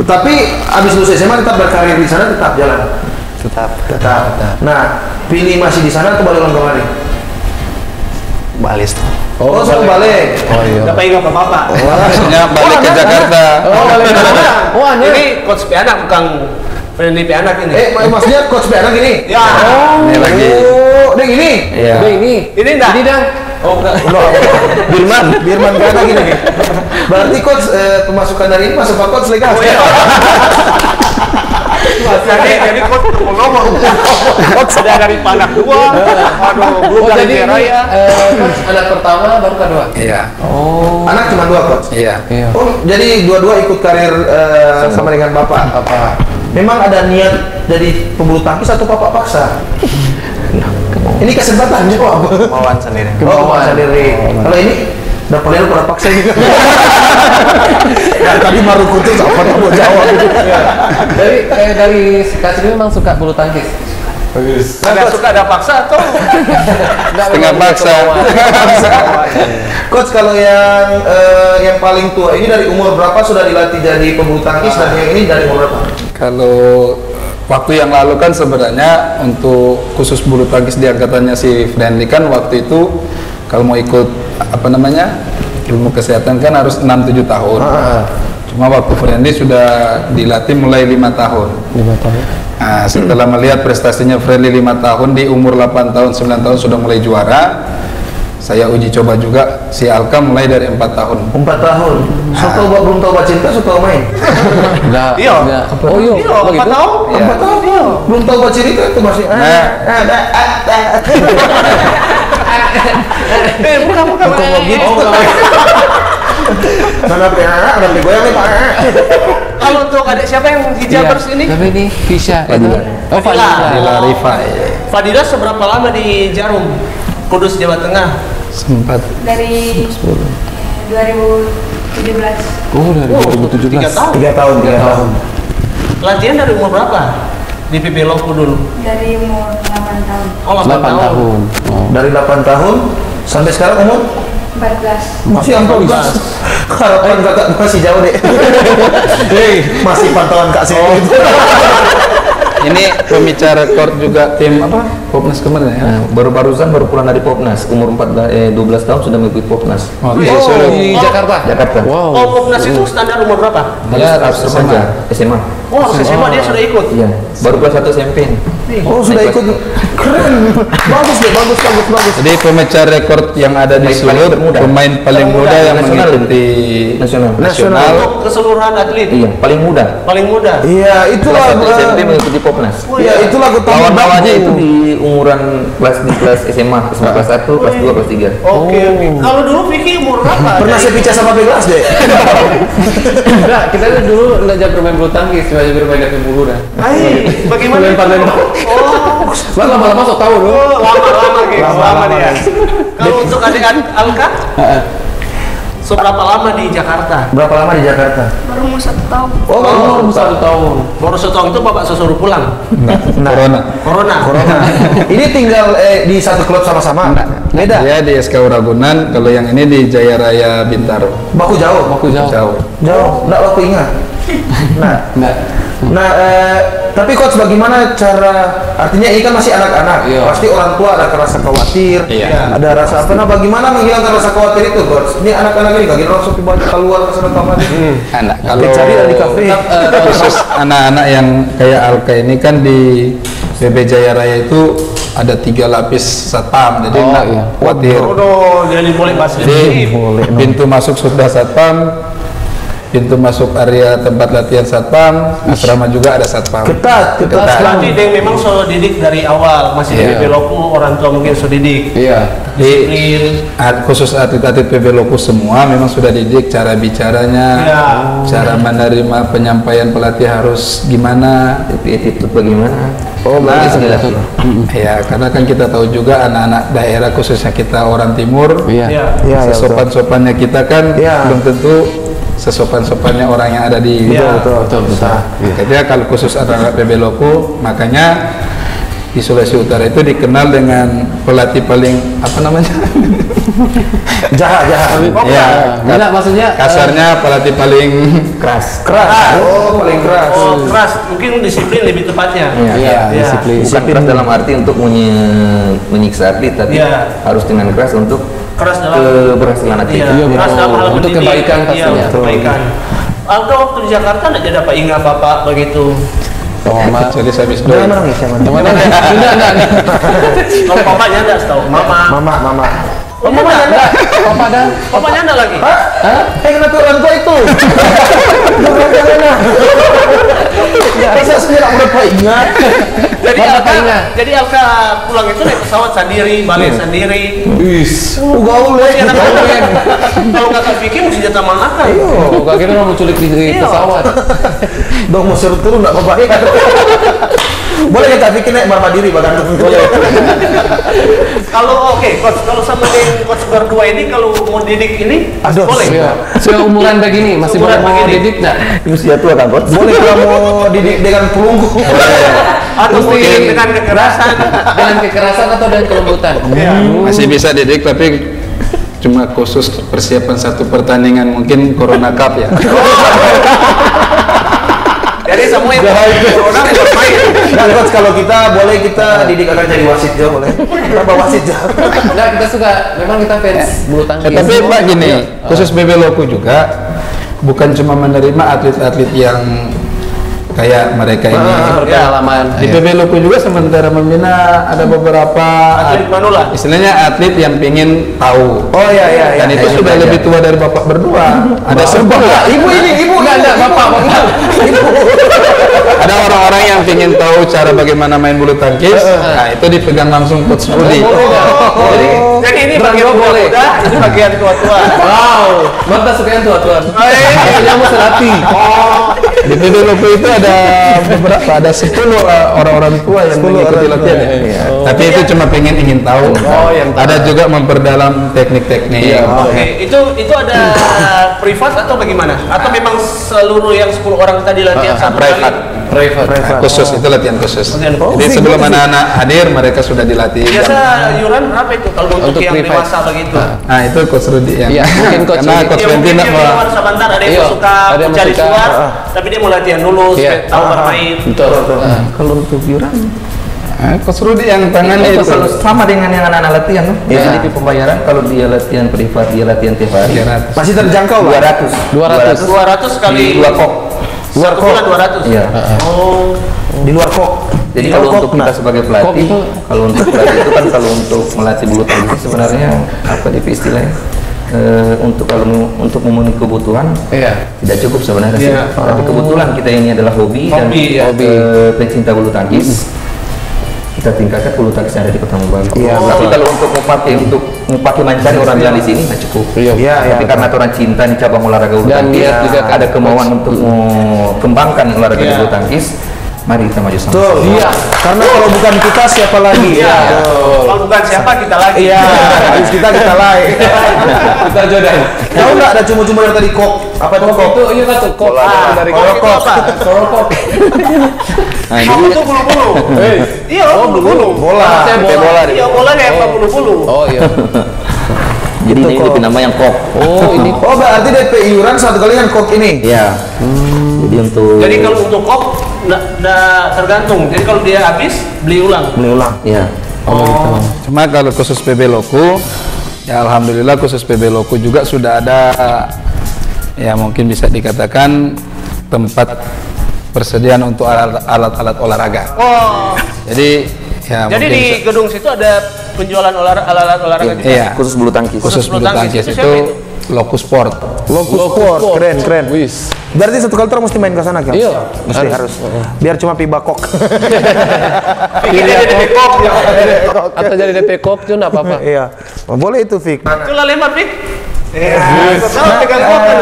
Speaker 2: Tapi habis lulus SMA tetap berkarir di sana, tetap jalan.
Speaker 5: Tetap.
Speaker 2: Nah, pilih masih di sana atau balik ulang kembali?
Speaker 5: Balis.
Speaker 2: Oh, suruh balik.
Speaker 3: Oh iya.
Speaker 1: Nggak pengen apa-apa.
Speaker 4: Maksudnya balik ke Jakarta.
Speaker 3: Oh, balik ke mana? Oh, aneh.
Speaker 1: Ini coach piana bukan Friendly P anak ini.
Speaker 2: Maksudnya coach P anak ini?
Speaker 1: Ya.
Speaker 4: Ini lagi.
Speaker 2: Oh, deng ini?
Speaker 4: Iya.
Speaker 1: Ini enggak?
Speaker 3: Ini dang.
Speaker 1: Oh, enggak.
Speaker 2: Birman P anak ini. Berarti coach pemasukan dari ini masuk Pak Coach legal.
Speaker 1: Oh, iya. Jadi coach ngomong. Coach sudah dari panak 2. Aduh, belum dari
Speaker 3: jadi
Speaker 1: Raya.
Speaker 3: coach anak pertama baru kedua.
Speaker 4: Iya.
Speaker 3: Oh.
Speaker 2: Anak cuma 2 coach.
Speaker 4: Iya.
Speaker 2: Oh, jadi dua-dua ikut karir sama dengan Bapak. Memang ada niat jadi pebulu tangkis atau Bapak paksa? Ini kesempatan jawab.
Speaker 1: Kemauan sendiri.
Speaker 2: Kemauan sendiri. Kalau ini udah paling pernah paksa juga. Tadi baru kutu apa tak mau jawab gitu.
Speaker 3: Dari kasih memang suka bulu tangkis.
Speaker 1: Ada suka ada paksa atau
Speaker 4: Setengah paksa.
Speaker 2: Coach, kalau yang paling tua ini dari umur berapa sudah dilatih jadi pebulu tangkis dan yang ini dari umur berapa?
Speaker 4: Kalau waktu yang lalu kan sebenarnya untuk khusus bulu tangkis di angkatannya si Friendly kan waktu itu kalau mau ikut apa namanya ilmu kesehatan kan harus 6-7 tahun. Cuma waktu Friendly sudah dilatih mulai 5 tahun.
Speaker 3: 5 tahun.
Speaker 4: Nah, setelah melihat prestasinya Friendly 5 tahun di umur 8 tahun 9 tahun sudah mulai juara. Saya uji coba juga si Alka mulai dari 4 tahun.
Speaker 2: 4 tahun. Soto belum tahu baca cinta, soto main.
Speaker 1: Iya.
Speaker 3: Oh iya.
Speaker 1: Iya, 4 tahun.
Speaker 2: 4 tahun. Belum tahu baca cerita itu masih.
Speaker 1: Bukan
Speaker 2: gitu. Mana PA, ada goyang nih Pak.
Speaker 1: Kalau untuk adik siapa yang hijabers ini?
Speaker 3: Tapi ini Fisya. Oh,
Speaker 4: Fadila Rifai.
Speaker 1: Fadila seberapa lama di Jarum? Kudus, Jawa Tengah.
Speaker 4: Sempat
Speaker 6: Dari 2017.
Speaker 3: Oh, dari 2017.
Speaker 1: 3 tahun.
Speaker 2: 3 tahun.
Speaker 1: Latihan dari umur berapa? Di PP Loku dulu.
Speaker 6: Dari umur 8 tahun.
Speaker 1: Oh, 8 tahun.
Speaker 3: Oh.
Speaker 2: Dari 8 tahun sampai sekarang umur
Speaker 6: 14.
Speaker 2: masih 14. Harapan kakak masih jauh deh. Masih pantauan Kak Siti.
Speaker 4: Ini pembicara rekor juga tim apa? Popnas kemarin ya.
Speaker 5: Baru-barusan baru pulang dari Popnas, umur 12 tahun sudah mengikuti Popnas.
Speaker 4: Oh,
Speaker 3: Di Jakarta. Wow.
Speaker 1: Oh, Popnas itu standar umur berapa?
Speaker 4: Ya,
Speaker 5: Harus remaja, SMA.
Speaker 1: Oh, SMA dia sudah ikut.
Speaker 5: Iya, baru kelas 1 SMP.
Speaker 2: Oh, sudah ikut. Keren. Bagus deh, bagus.
Speaker 4: Jadi pemecah rekor yang ada di seluruh pemain paling muda yang
Speaker 5: Nasional.
Speaker 4: mengikuti
Speaker 5: Nasional.
Speaker 1: Untuk keseluruhan atlet.
Speaker 5: Iya, paling muda.
Speaker 1: Paling muda.
Speaker 2: Iya,
Speaker 5: Kelas
Speaker 2: itulah.
Speaker 5: 1 SMP mengikuti Popnas.
Speaker 2: Ya, itulah ketemu
Speaker 5: Lawan-lawannya itu di umuran kelas SMA kelas 1, kelas 2, kelas 3.
Speaker 1: Oke. Kalau dulu Vicky umur berapa?
Speaker 2: Pernah saya bicara sama Begas deh.
Speaker 3: Enggak, kita tuh dulu belajar bermain bulu tangkis, belajar bermain dari bulu dah.
Speaker 1: Bagaimana? Oh,
Speaker 3: Lama-lama sok tahu dong.
Speaker 1: lama guys, lama dia. Kalau untuk adik Alka, seberapa lama di Jakarta?
Speaker 2: Berapa lama di Jakarta?
Speaker 6: Baru mau 1 tahun.
Speaker 2: Oh,
Speaker 3: Baru 1 tahun.
Speaker 1: Baru setahun itu bapak suruh pulang.
Speaker 4: Corona.
Speaker 1: Corona.
Speaker 2: Ini tinggal di satu klub sama-sama. Beda.
Speaker 4: Dia di SK Ragunan, kalau yang ini di Jaya Raya Bintaro.
Speaker 2: Baku jauh.
Speaker 4: Jauh.
Speaker 2: Jauh. Enggak waktu ingat. Nah, tapi coach bagaimana cara, artinya ini kan masih anak-anak,
Speaker 3: Iya.
Speaker 2: pasti orang tua ada rasa khawatir,
Speaker 4: Iya.
Speaker 2: ada rasa apa, nah bagaimana menghilangkan rasa khawatir itu coach? Ini anak-anak ini gak kira langsung dibawa keluar ke sana kamar
Speaker 4: Anak kalau
Speaker 2: dicari di kafe.
Speaker 4: khusus anak-anak yang kayak Alka ini kan di PB Jaya Raya itu ada 3 lapis satpam, jadi enggak khawatir.
Speaker 1: Oh, jadi boleh bahas
Speaker 4: Jadi pintu masuk sudah satpam, pintu masuk area tempat latihan satpam, asrama juga ada satpam.
Speaker 2: Ketat.
Speaker 1: Berarti dia memang selalu didik dari awal, masih di PB Loku orang tua mungkin sudah didik.
Speaker 3: Iya.
Speaker 1: Disiplin.
Speaker 4: Khusus atlet-atlet PB Loku semua memang sudah didik cara bicaranya,
Speaker 1: Ya.
Speaker 4: cara menerima penyampaian pelatih harus gimana.
Speaker 5: Attitude bagaimana?
Speaker 2: Oh,
Speaker 4: Nah,
Speaker 5: Itu dilatih.
Speaker 4: ya karena kan kita tahu juga anak-anak daerah khususnya kita orang timur,
Speaker 3: Iya.
Speaker 1: Ya.
Speaker 4: sesopan-sopannya kita kan
Speaker 2: Iya.
Speaker 4: belum tentu sesopan-sopannya orang yang ada di
Speaker 1: Iya.
Speaker 3: Betul.
Speaker 4: Jadi kalau khusus anak PB Loku, makanya di Sulawesi Utara itu dikenal dengan pelatih paling apa namanya?
Speaker 2: Jahat.
Speaker 4: Ya,
Speaker 3: Enggak, maksudnya
Speaker 4: kasarnya pelatih paling
Speaker 5: Keras.
Speaker 2: Keras. Oh, paling keras.
Speaker 1: Oh, keras. Mungkin disiplin lebih tepatnya.
Speaker 3: Iya,
Speaker 1: Iya.
Speaker 3: disiplin.
Speaker 5: Bukan keras dalam arti untuk menyiksa atlet, tapi
Speaker 1: Iya.
Speaker 5: harus dengan keras untuk
Speaker 1: Keras dalam
Speaker 5: keberhasilan atlet.
Speaker 1: Iya,
Speaker 3: Iya,
Speaker 1: keras
Speaker 3: betul.
Speaker 1: dalam hal
Speaker 3: Untuk
Speaker 1: mendidik.
Speaker 3: kebaikan
Speaker 1: Iya,
Speaker 3: pastinya.
Speaker 1: untuk kebaikan. Alka waktu di Jakarta enggak jadi apa ingat bapak begitu.
Speaker 3: Mama.
Speaker 4: Kecuali habis
Speaker 2: Jangan
Speaker 4: doi.
Speaker 2: menangis, jangan.
Speaker 3: Yang mana? Enggak.
Speaker 1: Kalau papanya ada setahu. Mama.
Speaker 2: Mama.
Speaker 1: Oh, mama ada.
Speaker 3: Papa ada.
Speaker 1: Papanya ada lagi.
Speaker 2: Kenapa orang tua itu? Masa sendiri aku udah ingat.
Speaker 1: Jadi Alka pulang itu naik pesawat sendiri, balik sendiri.
Speaker 2: Gaul ya.
Speaker 1: Kalau kakak Vicky mesti jatah mana kan?
Speaker 3: Oh, kak kira mau culik di pesawat.
Speaker 2: Dong mau suruh turun nggak apa-apa. Boleh kita bikin naik Marmadiri bahkan boleh.
Speaker 1: Kalau coach, kalau sama dengan coach berdua ini kalau mau didik ini
Speaker 2: Aduh,
Speaker 1: boleh.
Speaker 3: Iya. Seumuran begini masih boleh
Speaker 1: Seumuran
Speaker 3: mau
Speaker 1: begini.
Speaker 3: didik nggak?
Speaker 5: Usia tua kan, Coach?
Speaker 2: Boleh kalau mau didik dengan pelunggu.
Speaker 1: Atau
Speaker 3: Mesti-
Speaker 1: mungkin dengan kekerasan.
Speaker 3: Dengan kekerasan atau dengan kelembutan?
Speaker 4: Masih bisa didik tapi cuma khusus persiapan satu pertandingan mungkin Corona Cup ya.
Speaker 1: Jadi semua yang corona bisa main.
Speaker 2: Nah, coach kalau kita boleh kita didik akan jadi wasit juga boleh. Kita bawa wasit juga.
Speaker 3: Enggak, kita suka. Memang kita fans bulu tangkis.
Speaker 4: Tapi Pak gini, khusus BB Loku juga bukan cuma menerima atlet-atlet yang kayak mereka ini.
Speaker 3: Berpengalaman.
Speaker 4: Di PB Loku juga sementara membina ada beberapa
Speaker 1: Atlet manula.
Speaker 4: istilahnya atlet yang ingin tahu.
Speaker 2: Oh iya.
Speaker 4: Dan itu sudah lebih tua dari bapak berdua. Ada sebuah
Speaker 2: Ibu ini, ibu.
Speaker 3: Enggak, bapak.
Speaker 4: ada orang-orang yang ingin tahu cara bagaimana main bulu tangkis. Nah, itu dipegang langsung coach Budi.
Speaker 1: Jadi ini bagian muda, ini bagian tua-tua.
Speaker 3: Wow, bapak suka yang tua-tua. Maksudnya mau selatih.
Speaker 4: Di PB Loku itu ada beberapa, ada 10 orang-orang tua yang mengikuti latihan ya. Tapi itu cuma ingin tahu. Ada juga memperdalam teknik-teknik.
Speaker 1: Oke, itu ada privat atau bagaimana? Atau memang seluruh yang 10 orang tadi latihan satu
Speaker 4: Private.
Speaker 1: kali?
Speaker 4: Khusus, itu latihan khusus.
Speaker 1: Latihan khusus.
Speaker 4: Jadi sebelum anak-anak hadir mereka sudah dilatih.
Speaker 1: Biasa iuran berapa itu kalau untuk
Speaker 3: Untuk
Speaker 1: yang
Speaker 3: privat.
Speaker 1: dewasa begitu?
Speaker 4: Nah, itu coach Rudi yang.
Speaker 3: Iya, mungkin coach
Speaker 4: Karena
Speaker 3: Rudi.
Speaker 4: coach
Speaker 1: Ya,
Speaker 4: Fenty
Speaker 1: mungkin
Speaker 4: nak
Speaker 1: yang keluar sebentar, ada yang
Speaker 3: Iya,
Speaker 1: suka
Speaker 3: ada yang
Speaker 1: mencari
Speaker 3: suka.
Speaker 1: suar, tapi dia mau latihan dulu,
Speaker 3: Iya.
Speaker 1: supaya tahu bermain.
Speaker 3: Betul.
Speaker 2: Kalau untuk iuran
Speaker 4: Coach Rudi yang tangannya itu.
Speaker 5: Kalau sama dengan yang anak-anak latihan,
Speaker 3: Iya.
Speaker 5: jadi pembayaran kalau dia latihan privat, dia latihan tiap hari.
Speaker 4: 300.
Speaker 2: masih terjangkau lah.
Speaker 5: 200.
Speaker 1: 200 kali
Speaker 5: Dua kok.
Speaker 1: satu bulan 200.
Speaker 5: Iya.
Speaker 1: Oh,
Speaker 2: Di luar kok.
Speaker 5: Jadi
Speaker 2: Di
Speaker 5: kalau
Speaker 2: luar
Speaker 5: untuk
Speaker 2: kok,
Speaker 5: kita
Speaker 2: nah.
Speaker 5: sebagai pelatih,
Speaker 3: itu-
Speaker 5: kalau untuk pelatih itu kan kalau untuk melatih bulu tangkis sebenarnya apa di istilahnya untuk untuk memenuhi kebutuhan
Speaker 3: Iya.
Speaker 5: tidak cukup sebenarnya sih.
Speaker 1: Iya.
Speaker 5: Tapi kebetulan kita ini adalah hobi dan
Speaker 1: Hobi, ya.
Speaker 5: pencinta bulu tangkis. Kita tingkatkan bulu tangkis yang ada di Kota Mobagu.
Speaker 2: Iya,
Speaker 5: Tapi kalau untuk mau mencari orang yang di sini nggak cukup.
Speaker 2: Iya,
Speaker 5: Tapi karena orang cinta di cabang olahraga bulu
Speaker 3: Dan
Speaker 5: tangkis,
Speaker 3: niat juga kan.
Speaker 5: ada kemauan untuk mengembangkan olahraga
Speaker 1: Iya.
Speaker 5: bulu tangkis. Mari kita maju sama.
Speaker 2: Betul. Iya. Karena kalau bukan kita siapa lagi?
Speaker 1: iya. Kalau bukan siapa kita lagi.
Speaker 2: Iya, habis kita lain.
Speaker 3: Kita jodoh.
Speaker 2: Tahu nggak ada cuma-cuma yang tadi kok? Apa itu kok?
Speaker 3: Itu iya kan tuh kok dari
Speaker 1: Kalau itu apa?
Speaker 3: kok.
Speaker 5: Nah,
Speaker 1: Kok itu bulu-bulu. Iya, bulu-bulu.
Speaker 2: Bola.
Speaker 3: Bola.
Speaker 1: Iya, bola kayak apa bulu-bulu.
Speaker 3: Oh iya.
Speaker 5: jadi ini lebih nama yang kok.
Speaker 3: Oh ini
Speaker 2: Oh, berarti DP iuran satu kali yang kok ini.
Speaker 5: Iya. Jadi untuk
Speaker 1: Jadi kalau untuk kop nggak tergantung. Jadi kalau dia habis beli ulang.
Speaker 2: Beli ulang.
Speaker 5: ya
Speaker 1: Oh,
Speaker 4: Cuma kalau khusus PB Loku, ya alhamdulillah khusus PB Loku juga sudah ada ya mungkin bisa dikatakan tempat persediaan untuk alat-alat olahraga.
Speaker 1: oh.
Speaker 4: Jadi ya
Speaker 1: Jadi
Speaker 4: mungkin
Speaker 1: di gedung situ ada penjualan alat olahraga juga.
Speaker 4: iya,
Speaker 5: khusus bulu tangkis.
Speaker 4: khusus
Speaker 1: bulu
Speaker 4: bulu
Speaker 1: tangkis.
Speaker 4: tangkis
Speaker 1: Itu
Speaker 4: itu
Speaker 1: siapa
Speaker 4: Loku Sport.
Speaker 2: Lokus Sport. Keren.
Speaker 3: Wis.
Speaker 2: Berarti satu kali terus mesti main ke sana kan?
Speaker 3: Iya,
Speaker 2: Mesti harus. Biar cuma piba kok.
Speaker 1: Bikin dia jadi kop.
Speaker 3: Atau jadi DP kok itu enggak apa-apa.
Speaker 2: Iya. Boleh itu, Fik.
Speaker 1: Itulah lempar, Pik. Iya, tahu pegang kop kan.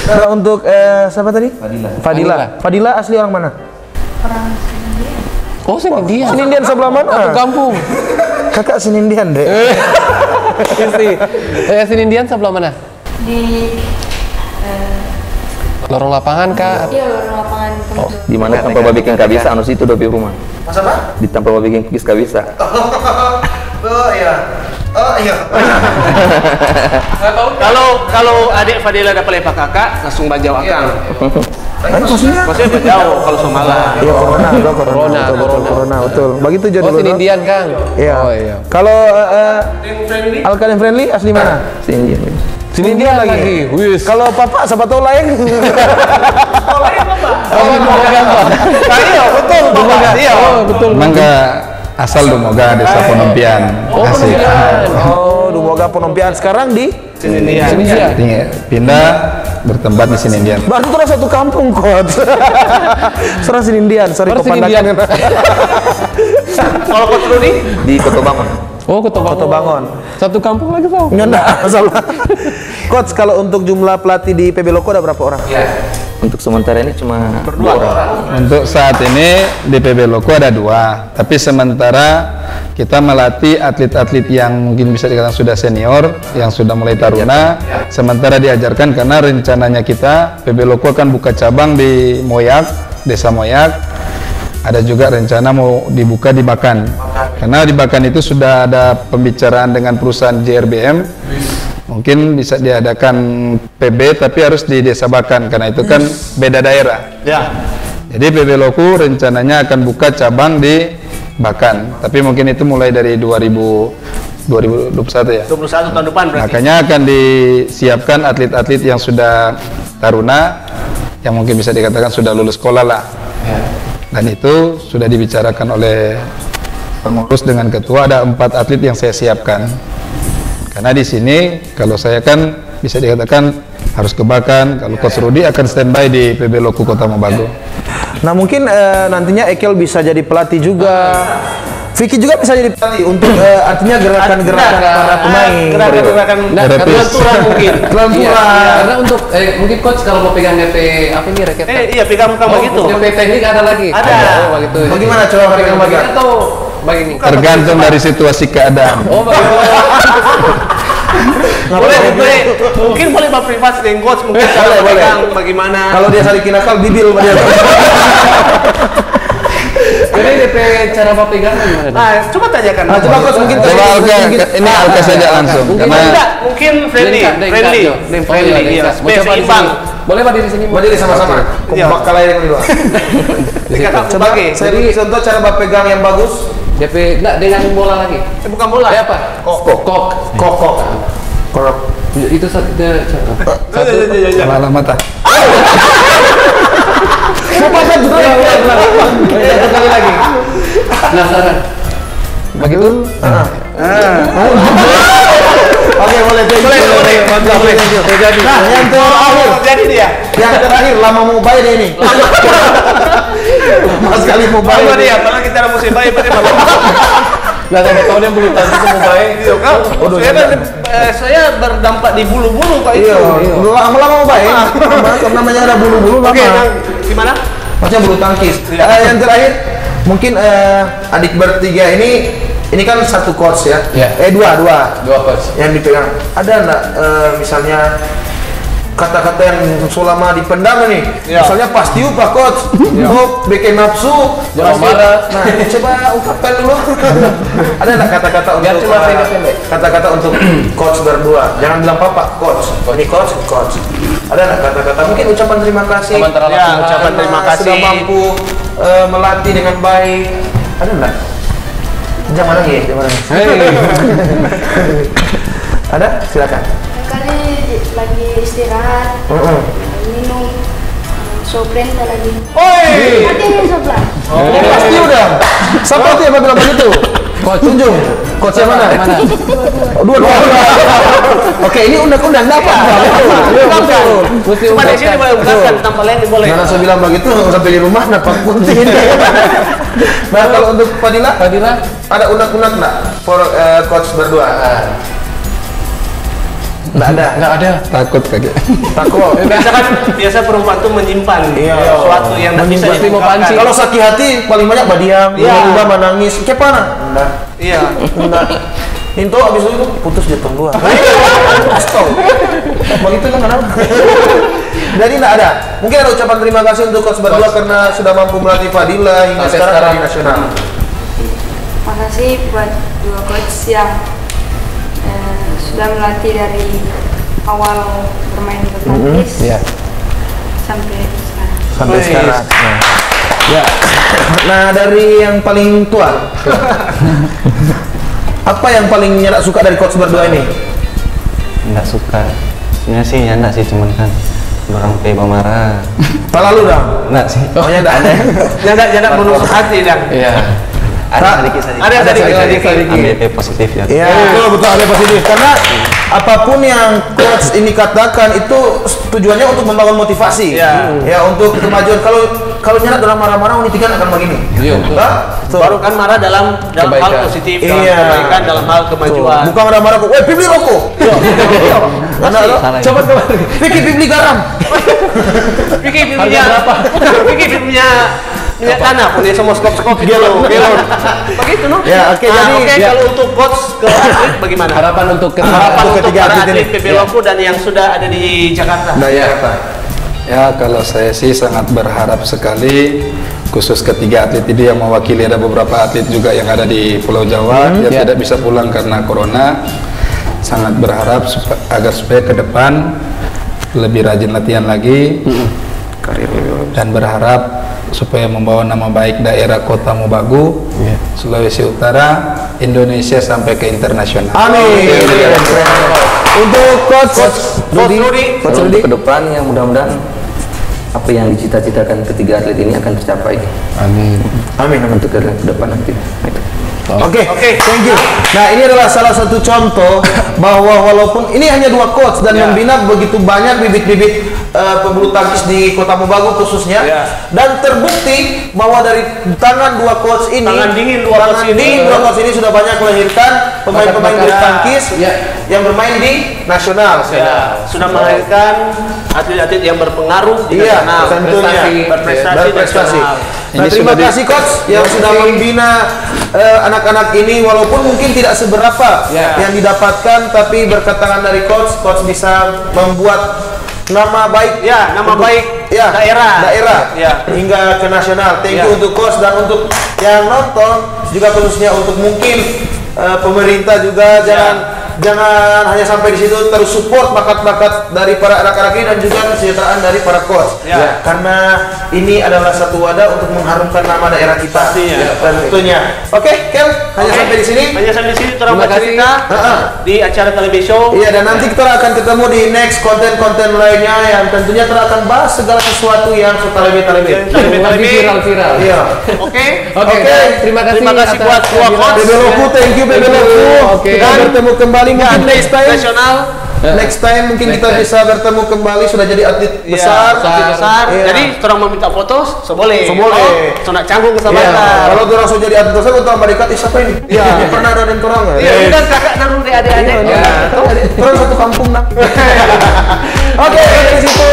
Speaker 2: Kalau untuk siapa tadi? Fadila. Fadila asli orang mana?
Speaker 3: Oh Senindian.
Speaker 2: Senindian sebelah
Speaker 3: Satu
Speaker 2: mana?
Speaker 3: kampung.
Speaker 2: Kakak Senindian, Dek.
Speaker 3: Senindian sebelah mana?
Speaker 6: Di
Speaker 3: Lorong lapangan kah?
Speaker 6: iya lorong lapangan Kemudung.
Speaker 5: Di mana tanpa babikin kabisa anu situ dopi rumah.
Speaker 2: Masa apa?
Speaker 5: Di tanpa babikin kukis kabisa.
Speaker 2: Oh iya. Oh iya.
Speaker 1: Kalau adik Fadila dapat lepak kakak, langsung bajau akang.
Speaker 2: Kan maksudnya?
Speaker 1: Maksudnya bajau kalau Somala.
Speaker 2: Iya, corona, betul,
Speaker 3: Corona.
Speaker 2: corona, betul. Begitu jadi
Speaker 3: Oh
Speaker 2: dulu.
Speaker 3: Senindian Kang.
Speaker 2: Iya.
Speaker 3: Oh iya.
Speaker 2: Kalau
Speaker 1: Yang friendly,
Speaker 2: Alkaline Friendly asli mana?
Speaker 5: Sini dia.
Speaker 2: Senindian lagi.
Speaker 3: Wis.
Speaker 2: Kalau papa siapa tahu lain.
Speaker 1: Oh, lain apa?
Speaker 2: Iya, betul papa. Iya.
Speaker 3: Betul.
Speaker 4: Mangga asal Dumoga Desa Ponompian. Asik.
Speaker 2: Oh, Dumoga Ponompian sekarang di
Speaker 1: Senindian.
Speaker 4: Pindah bertempat di Senindian.
Speaker 2: Berarti terus satu kampung kok. Serah Senindian, sorry kepandakan.
Speaker 1: Kalau Coach Rudi?
Speaker 5: Di Kotobangun.
Speaker 3: Oh, Kota Bangun. Satu kampung lagi tau.
Speaker 2: Enggak, salah. Coach, kalau untuk jumlah pelatih di PB Loko ada berapa orang?
Speaker 5: Ya. Untuk sementara ini cuma 2 orang.
Speaker 4: Untuk saat ini di PB Loko ada 2, tapi sementara kita melatih atlet-atlet yang mungkin bisa dikatakan sudah senior, yang sudah mulai taruna, sementara diajarkan karena rencananya kita PB Loko akan buka cabang di Moyak, Desa Moyak. Ada juga rencana mau dibuka di Bakan. Karena di Bakan itu sudah ada pembicaraan dengan perusahaan JRBM. Mungkin bisa diadakan PB tapi harus di Desa Bakan karena itu kan beda daerah.
Speaker 1: Ya.
Speaker 4: Jadi PB Loku rencananya akan buka cabang di Bakan. Tapi mungkin itu mulai dari 2021 ya.
Speaker 1: 21 tahun depan berarti.
Speaker 4: Makanya akan disiapkan atlet-atlet yang sudah taruna, yang mungkin bisa dikatakan sudah lulus sekolah lah. Dan itu sudah dibicarakan oleh pengurus dengan ketua, ada 4 atlet yang saya siapkan. Karena di sini kalau saya kan bisa dikatakan harus ke Bakan, kalau Coach Rudi akan standby di PB Loku Kota Mobagu.
Speaker 2: Nah mungkin nantinya Ekel bisa jadi pelatih juga. Vicky juga bisa jadi pelatih untuk artinya gerakan-gerakan para pemain.
Speaker 1: Gerakan-gerakan kelenturan mungkin.
Speaker 2: Kelenturan.
Speaker 3: Karena untuk mungkin coach kalau mau pegang DP apa ini raket?
Speaker 1: Iya, pegang begitu.
Speaker 3: DP teknik ada lagi.
Speaker 1: Ada.
Speaker 3: Oh, begitu.
Speaker 2: Bagaimana coba pegang
Speaker 3: Begini
Speaker 2: bagian?
Speaker 3: atau begini?
Speaker 4: Tergantung dari situasi keadaan.
Speaker 3: Oh, begitu.
Speaker 1: Boleh. Mungkin boleh berprivasi dengan coach, mungkin cara
Speaker 2: Boleh.
Speaker 1: pegang bagaimana.
Speaker 2: Kalau dia saling kinakal, bibil dia.
Speaker 3: Jadi DP cara apa pegang gimana?
Speaker 1: Nah, coba tanyakan.
Speaker 2: Nah, coba coach mungkin
Speaker 4: Coba Alka, ini Alka saja langsung.
Speaker 1: Mungkin friendly. Iya, supaya seimbang.
Speaker 3: Boleh berdiri sini.
Speaker 2: Berdiri sama-sama.
Speaker 1: Iya.
Speaker 2: Kompak kalah yang kedua.
Speaker 1: Kita
Speaker 2: Coba saya beri contoh cara pegang yang bagus.
Speaker 3: DP enggak dengan bola lagi.
Speaker 1: Bukan bola.
Speaker 3: Apa? Kok.
Speaker 2: Korok.
Speaker 3: Itu satu cara.
Speaker 4: Malah mata.
Speaker 2: Coba kan juga.
Speaker 3: Satu kali lagi. Penasaran. Begitu?
Speaker 2: Oke, boleh. Mantap. Jadi. Nah, yang terakhir.
Speaker 1: Jadi dia.
Speaker 2: Yang terakhir lama mau bayar dia ini. Mas kali mau
Speaker 1: Baik
Speaker 2: bayar.
Speaker 1: dia, padahal kita ada musim baik berarti Bapak.
Speaker 3: Lah saya tahu dia bulu tangkis mau baik.
Speaker 1: Saya berdampak di bulu-bulu Pak itu.
Speaker 2: Iya. Lama-lama mau bayar. Namanya ada bulu-bulu
Speaker 1: Oke,
Speaker 2: lama.
Speaker 1: gimana?
Speaker 2: Maksudnya bulu tangkis. Yang terakhir mungkin adik bertiga ini kan satu coach ya.
Speaker 3: Iya.
Speaker 2: Dua
Speaker 3: coach.
Speaker 2: yang dipegang. Ada enggak misalnya kata-kata yang selama dipendam nih, misalnya pasti Pak Coach, bikin nafsu,
Speaker 3: jangan marah.
Speaker 2: Nah, coba ungkapkan dulu. Ada nggak kata-kata untuk kata-kata untuk Coach berdua? Jangan bilang Papa, Coach. Ini Coach. Ada nggak kata-kata? Mungkin ucapan terima kasih.
Speaker 1: Ya, ucapan terima kasih.
Speaker 2: Sudah mampu melatih dengan baik. Ada nggak? Jangan nangis. Ada? Silakan.
Speaker 7: Kali lagi istirahat, minum sopren lagi.
Speaker 1: Oi!
Speaker 7: Nanti minum sopren.
Speaker 2: Pasti udah. Siapa tuh yang bilang begitu? Coach tunjuk. Coach yang mana? Dua. Oke, ini undang-undang apa?
Speaker 1: Cuma di sini boleh bukan, tanpa lain boleh.
Speaker 2: Karena saya bilang begitu sampai di rumah nampak putih. Nah, kalau untuk Fadila ada unek-unek nggak for coach berdua? Nggak ada.
Speaker 4: Takut kakek.
Speaker 2: Takut.
Speaker 1: Biasa perempuan tuh menyimpan sesuatu yang tidak bisa diungkapkan.
Speaker 2: Kalau sakit hati paling banyak badiam, udah menangis. Kayak mana? Enggak.
Speaker 1: Iya.
Speaker 2: Enggak. Itu abis itu putus jatuh dua. Stop. Begitu kan kenapa? Jadi enggak ada. Mungkin ada ucapan terima kasih untuk coach berdua karena sudah mampu melatih Fadila hingga sekarang di nasional.
Speaker 7: Makasih buat dua coach yang sudah melatih dari awal bermain bulu tangkis sampai sekarang.
Speaker 2: Ya. Nah, dari yang paling tua. Apa yang paling nyerak suka dari coach berdua ini?
Speaker 5: Nggak suka. Sebenarnya sih ya enggak sih, cuman kan orang kayak marah.
Speaker 2: Lalu dong.
Speaker 5: Enggak sih.
Speaker 2: Oh ya enggak ada.
Speaker 1: Jangan menusuk hati dan.
Speaker 3: Iya.
Speaker 5: Ada sedikit.
Speaker 1: Ada sedikit.
Speaker 5: ABP positif ya.
Speaker 2: Iya, betul ada positif. Karena apapun yang coach ini katakan itu tujuannya untuk membangun motivasi. Ya, untuk kemajuan. Kalau nyala dalam marah-marah Unit 3 akan begini.
Speaker 3: Iya.
Speaker 1: Baru kan marah dalam hal positif, dalam kebaikan, dalam hal kemajuan.
Speaker 2: Bukan marah-marah kok. Bibli rokok.
Speaker 3: Coba kembali.
Speaker 2: Pikir bibli garam.
Speaker 1: Pikir punya berapa? Pikir punya minyak tanah, punya semua skop galon. Begitu no?
Speaker 2: Ya, oke, jadi
Speaker 1: kalau untuk coach ke atlet bagaimana?
Speaker 3: Harapan untuk
Speaker 2: ketiga
Speaker 1: para
Speaker 2: atlet ini.
Speaker 1: atlet PB Loku dan yang sudah ada di Jakarta.
Speaker 2: Nah, ya.
Speaker 4: Ya, kalau saya sih sangat berharap sekali, khusus ketiga atlet ini yang mewakili, ada beberapa atlet juga yang ada di Pulau Jawa yang tidak bisa pulang karena corona. Sangat berharap agar supaya ke depan lebih rajin latihan lagi, dan berharap supaya membawa nama baik daerah Kota Mobagu, Sulawesi Utara, Indonesia sampai ke internasional.
Speaker 2: Amin. Untuk coach
Speaker 5: Rudi ke depan yang mudah-mudahan apa yang dicita-citakan ketiga atlet ini akan tercapai.
Speaker 3: Amin.
Speaker 2: Amin.
Speaker 5: Untuk ke depan nanti.
Speaker 2: Oke, thank you. Nah, ini adalah salah satu contoh bahwa walaupun ini hanya 2 coach dan membina begitu banyak bibit-bibit pebulu tangkis di Kota Mobagu khususnya, dan terbukti bahwa dari tangan 2 coach ini,
Speaker 1: Tangan dingin dua coach ini
Speaker 2: sudah banyak melahirkan pemain-pemain bulu tangkis yang bermain di nasional.
Speaker 1: Sudah melahirkan atlet-atlet yang berpengaruh di nasional,
Speaker 2: berprestasi. Nah, terima kasih coach yang sudah membina anak-anak ini, walaupun mungkin tidak seberapa yang didapatkan, tapi berkat tangan dari coach bisa membuat nama baik daerah hingga ke nasional. Thank you untuk coach dan untuk yang nonton juga, khususnya untuk mungkin pemerintah juga jangan hanya sampai di situ, terus support bakat-bakat dari para anak-anak ini dan juga kesejahteraan dari para coach. Karena ini adalah satu wadah untuk mengharumkan nama daerah kita. Tentunya. Oke, Kel, hanya sampai di sini.
Speaker 1: Terima kasih di acara televisi show.
Speaker 2: Iya, dan nanti kita akan ketemu di next konten-konten lainnya yang tentunya kita akan bahas segala sesuatu yang suka lebih
Speaker 3: viral.
Speaker 2: Iya.
Speaker 3: Oke.
Speaker 1: Terima kasih buat dua coach.
Speaker 2: PB Loku, thank you PB Loku. Kita bertemu kembali mungkin next time. Next time mungkin kita bisa bertemu kembali, sudah jadi atlet besar.
Speaker 1: Jadi orang mau minta foto, boleh. Nak canggung sama kita.
Speaker 2: Kalau orang sudah jadi atlet besar, kita berikat siapa ini? Iya, pernah ada yang orang nggak?
Speaker 1: Iya, bukan kakak naruh di adik-adik.
Speaker 2: Terus satu kampung nak. Oke, dari situ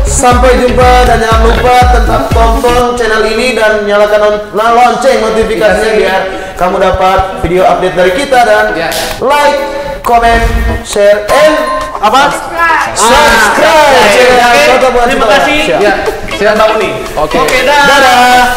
Speaker 2: sampai jumpa dan jangan lupa tetap tonton channel ini dan nyalakan lonceng notifikasinya biar kamu dapat video update dari kita, dan like, comment, share, and subscribe.
Speaker 1: Terima kasih. Siap bangun nih.
Speaker 3: Oke,
Speaker 1: dadah.